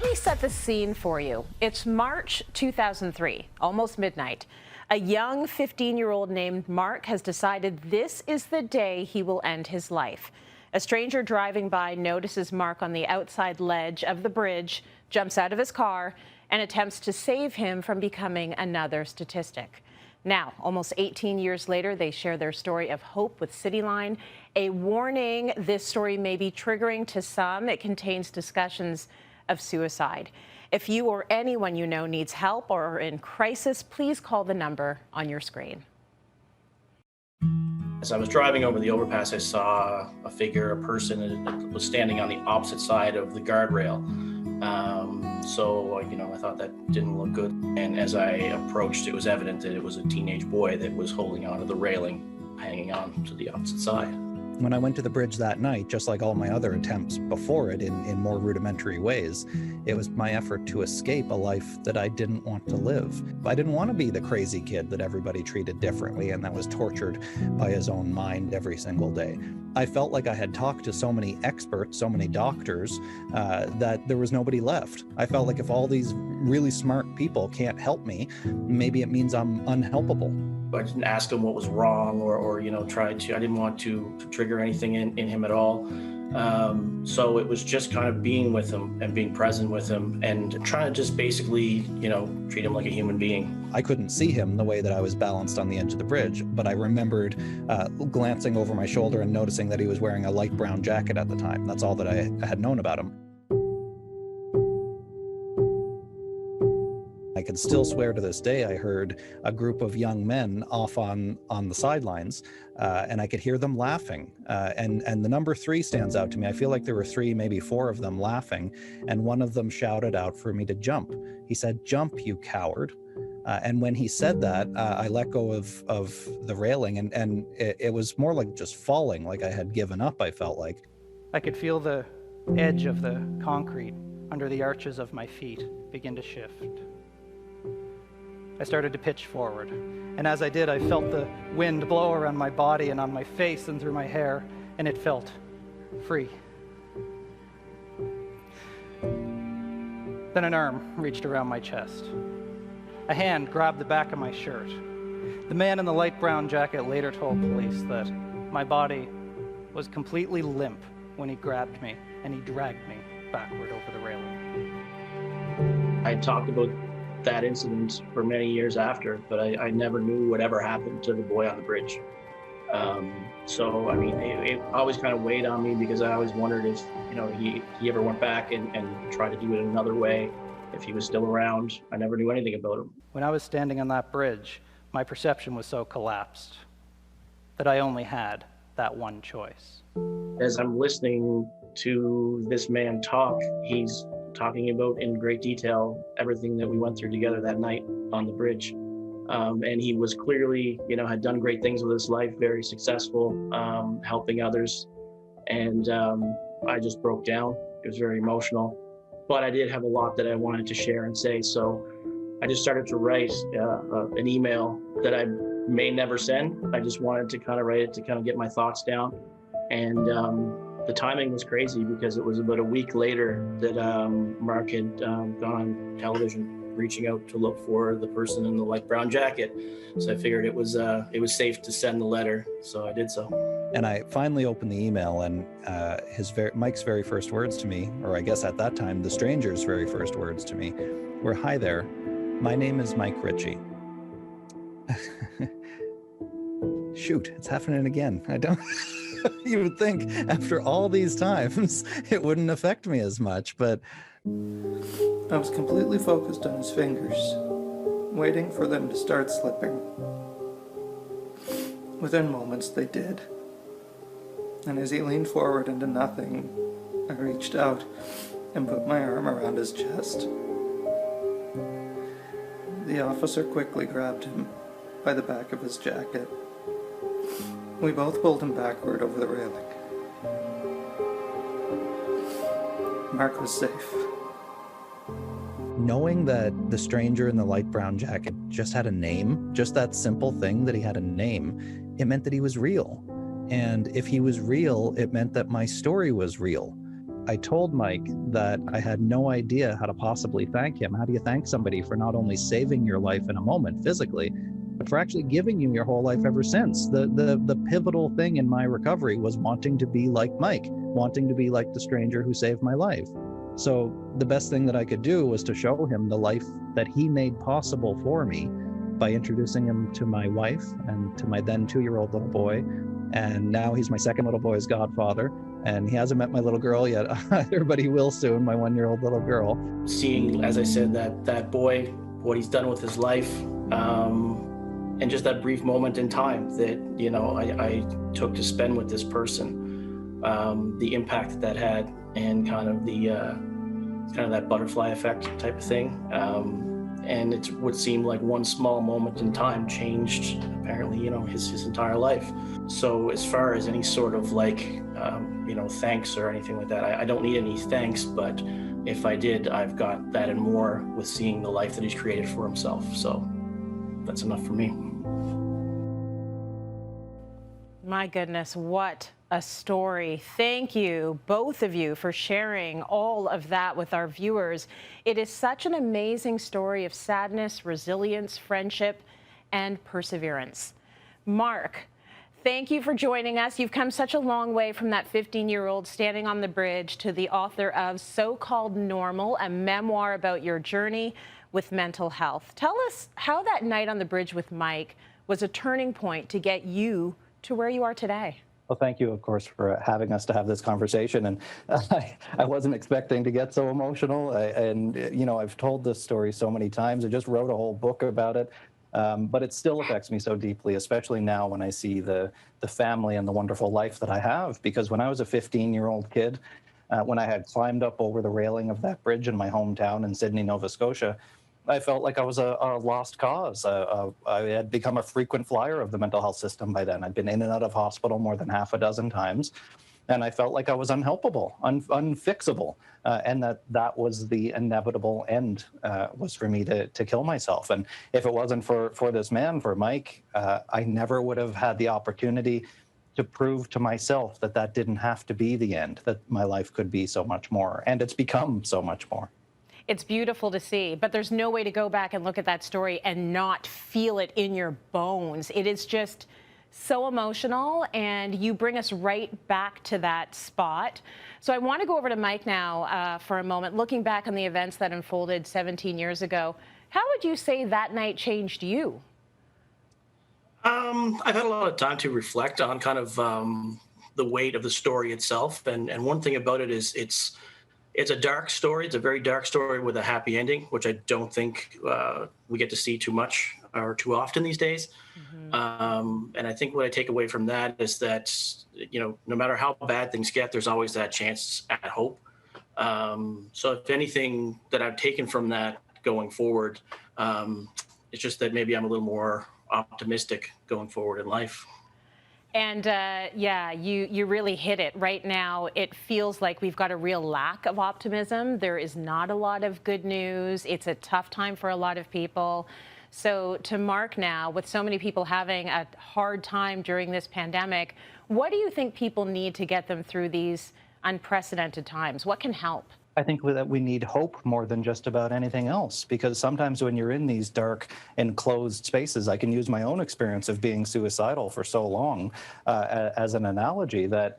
Let me set the scene for you. It's March 2003, almost midnight. A young 15-year-old named Mark has decided this is the day he will end his life. A stranger driving by notices Mark on the outside ledge of the bridge, jumps out of his car, and attempts to save him from becoming another statistic. Now, almost 18 years later, they share their story of hope with Cityline. A warning, this story may be triggering to some. It contains discussions of suicide. If you or anyone you know needs help or are in crisis, please call the number on your screen. As I was driving over the overpass, I saw a figure, a person that was standing on the opposite side of the guardrail. So, I thought that didn't look good. And as I approached, it was evident that it was a teenage boy that was holding onto the railing, hanging on to the opposite side. When I went to the bridge that night, just like all my other attempts before it in more rudimentary ways, it was my effort to escape a life that I didn't want to live. I didn't want to be the crazy kid that everybody treated differently and that was tortured by his own mind every single day. I felt like I had talked to so many experts, so many doctors, that there was nobody left. I felt like if all these really smart people can't help me, maybe it means I'm unhelpable. I didn't ask him what was wrong or I didn't want to trigger anything in him at all. So it was just kind of being with him and being present with him and trying to just basically, treat him like a human being. I couldn't see him the way that I was balanced on the edge of the bridge, but I remembered glancing over my shoulder and noticing that he was wearing a light brown jacket at the time. That's all that I had known about him. I can still swear to this day I heard a group of young men off on the sidelines, and I could hear them laughing. And the number 3 stands out to me. I feel like there were 3, maybe 4 of them laughing, and one of them shouted out for me to jump. He said, "Jump, you coward." And when he said that, I let go of the railing, and it was more like just falling, like I had given up, I felt like. I could feel the edge of the concrete under the arches of my feet begin to shift. I started to pitch forward, and as I did, I felt the wind blow around my body and on my face and through my hair, and it felt free. Then an arm reached around my chest. A hand grabbed the back of my shirt. The man in the light brown jacket later told police that my body was completely limp when he grabbed me, and he dragged me backward over the railing. I talked about that incident for many years after, but I never knew what ever happened to the boy on the bridge. It always kind of weighed on me because I always wondered if, he ever went back and tried to do it another way, if he was still around. I never knew anything about him. When I was standing on that bridge, my perception was so collapsed that I only had that one choice. As I'm listening to this man talk, he's talking about in great detail everything that we went through together that night on the bridge. And he was clearly, had done great things with his life, very successful, helping others. And I just broke down. It was very emotional. But I did have a lot that I wanted to share and say. So I just started to write an email that I may never send. I just wanted to kind of write it to kind of get my thoughts down. And the timing was crazy because it was about a week later that Mark had gone on television reaching out to look for the person in the light brown jacket. So I figured it was safe to send the letter, so I did so. And I finally opened the email, and Mike's very first words to me, or I guess at that time, the stranger's very first words to me, were, "Hi there, my name is Mike Richey." Shoot, it's happening again. I don't... You would think after all these times, it wouldn't affect me as much, but... I was completely focused on his fingers, waiting for them to start slipping. Within moments, they did. And as he leaned forward into nothing, I reached out and put my arm around his chest. The officer quickly grabbed him by the back of his jacket. We both pulled him backward over the railing. Mark was safe. Knowing that the stranger in the light brown jacket just had a name, just that simple thing that he had a name, it meant that he was real. And if he was real, it meant that my story was real. I told Mike that I had no idea how to possibly thank him. How do you thank somebody for not only saving your life in a moment physically, but for actually giving you your whole life ever since? The pivotal thing in my recovery was wanting to be like Mike, wanting to be like the stranger who saved my life. So the best thing that I could do was to show him the life that he made possible for me by introducing him to my wife and to my then 2-year-old little boy. And now he's my second little boy's godfather. And he hasn't met my little girl yet either, but he will soon, my 1-year-old little girl. Seeing, as I said, that boy, what he's done with his life, and just that brief moment in time that, you know, I took to spend with this person, the impact that had, and kind of that butterfly effect type of thing. And it would seem like one small moment in time changed, apparently, you know, his entire life. So as far as any sort of like, you know, thanks or anything like that, I don't need any thanks, but if I did, I've got that and more with seeing the life that he's created for himself. So that's enough for me. My goodness, what a story. Thank you, both of you, for sharing all of that with our viewers. It is such an amazing story of sadness, resilience, friendship, and perseverance. Mark, thank you for joining us. You've come such a long way from that 15-year-old standing on the bridge to the author of So-Called Normal, a memoir about your journey with mental health. Tell us how that night on the bridge with Mike was a turning point to get you to where you are today. Well, thank you, of course, for having us to have this conversation. And I wasn't expecting to get so emotional. And, you know, I've told this story so many times. I just wrote a whole book about it. But it still affects me so deeply, especially now when I see the family and the wonderful life that I have. Because when I was a 15-year-old kid, when I had climbed up over the railing of that bridge in my hometown in Sydney, Nova Scotia, I felt like I was a lost cause. I had become a frequent flyer of the mental health system by then. I'd been in and out of hospital more than half a dozen times, and I felt like I was unhelpable, unfixable, and that was the inevitable end, was for me to kill myself. And if it wasn't for this man, for Mike, I never would have had the opportunity to prove to myself that didn't have to be the end, that my life could be so much more, and it's become so much more. It's beautiful to see, but there's no way to go back and look at that story and not feel it in your bones. It is just so emotional, and you bring us right back to that spot. So I want to go over to Mike now for a moment. Looking back on the events that unfolded 17 years ago, how would you say that night changed you? I've had a lot of time to reflect on kind of the weight of the story itself. And one thing about it is it's a dark story. It's a very dark story with a happy ending, which I don't think we get to see too much or too often these days. Mm-hmm. And I think what I take away from that is that, you know, no matter how bad things get, there's always that chance at hope. So if anything that I've taken from that going forward, it's just that maybe I'm a little more optimistic going forward in life. And yeah, you really hit it. Right now, it feels like we've got a real lack of optimism. There is not a lot of good news. It's a tough time for a lot of people. So to Mark now, with so many people having a hard time during this pandemic, what do you think people need to get them through these unprecedented times? What can help? I think that we need hope more than just about anything else, because sometimes when you're in these dark, enclosed spaces, I can use my own experience of being suicidal for so long as an analogy that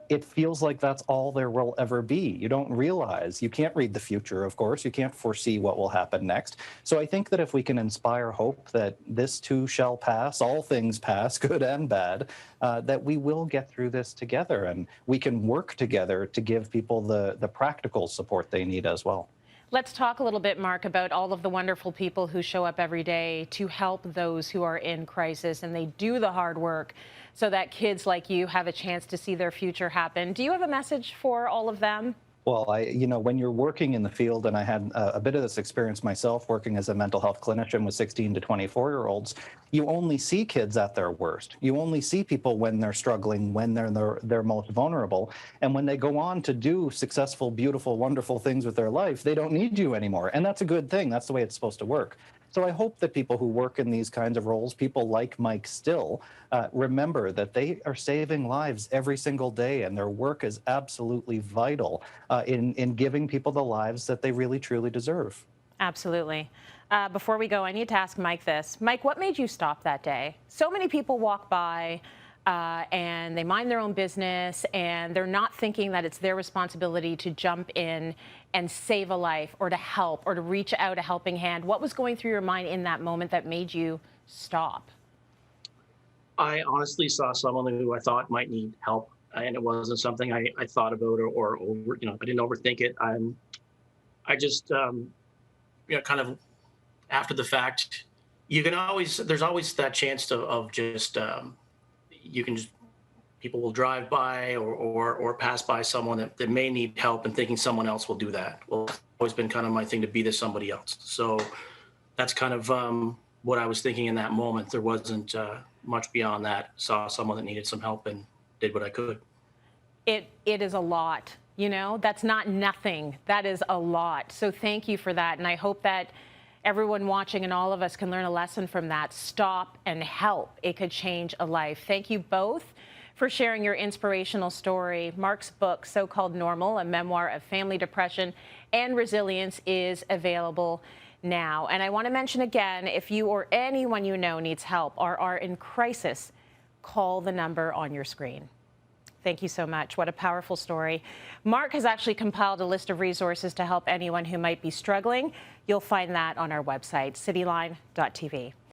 it feels like that's all there will ever be. You don't realize, you can't read the future, of course, you can't foresee what will happen next. So I think that if we can inspire hope that this too shall pass, all things pass, good and bad, that we will get through this together, and we can work together to give people the practical support they need as well. Let's talk a little bit, Mark, about all of the wonderful people who show up every day to help those who are in crisis, and they do the hard work so that kids like you have a chance to see their future happen. Do you have a message for all of them? Well, when you're working in the field, and I had a bit of this experience myself working as a mental health clinician with 16 to 24-year-olds, you only see kids at their worst. You only see people when they're struggling, when they're most vulnerable. And when they go on to do successful, beautiful, wonderful things with their life, they don't need you anymore. And that's a good thing. That's the way it's supposed to work. So I hope that people who work in these kinds of roles, people like Mike still, remember that they are saving lives every single day, and their work is absolutely vital in giving people the lives that they really truly deserve. Absolutely. Before we go, I need to ask Mike this. Mike, what made you stop that day? So many people walk by and they mind their own business, and they're not thinking that it's their responsibility to jump in and save a life or to help or to reach out a helping hand. What was going through your mind in that moment that made you stop? I honestly saw someone who I thought might need help, and it wasn't something I thought about or over, I didn't overthink it. I just, kind of after the fact, there's always that chance of just, you can just, people will drive by or pass by someone that may need help and thinking someone else will do that. Well, it's always been kind of my thing to be the somebody else. So that's kind of what I was thinking in that moment. There wasn't much beyond that. Saw someone that needed some help and did what I could. It is a lot, that's not nothing. That is a lot. So thank you for that. And I hope that everyone watching and all of us can learn a lesson from that. Stop and help. It could change a life. Thank you both for sharing your inspirational story. Mark's book, So-Called Normal, a memoir of family depression and resilience, is available now. And I want to mention again, if you or anyone you know needs help or are in crisis, call the number on your screen. Thank you so much. What a powerful story. Mark has actually compiled a list of resources to help anyone who might be struggling. You'll find that on our website, cityline.tv.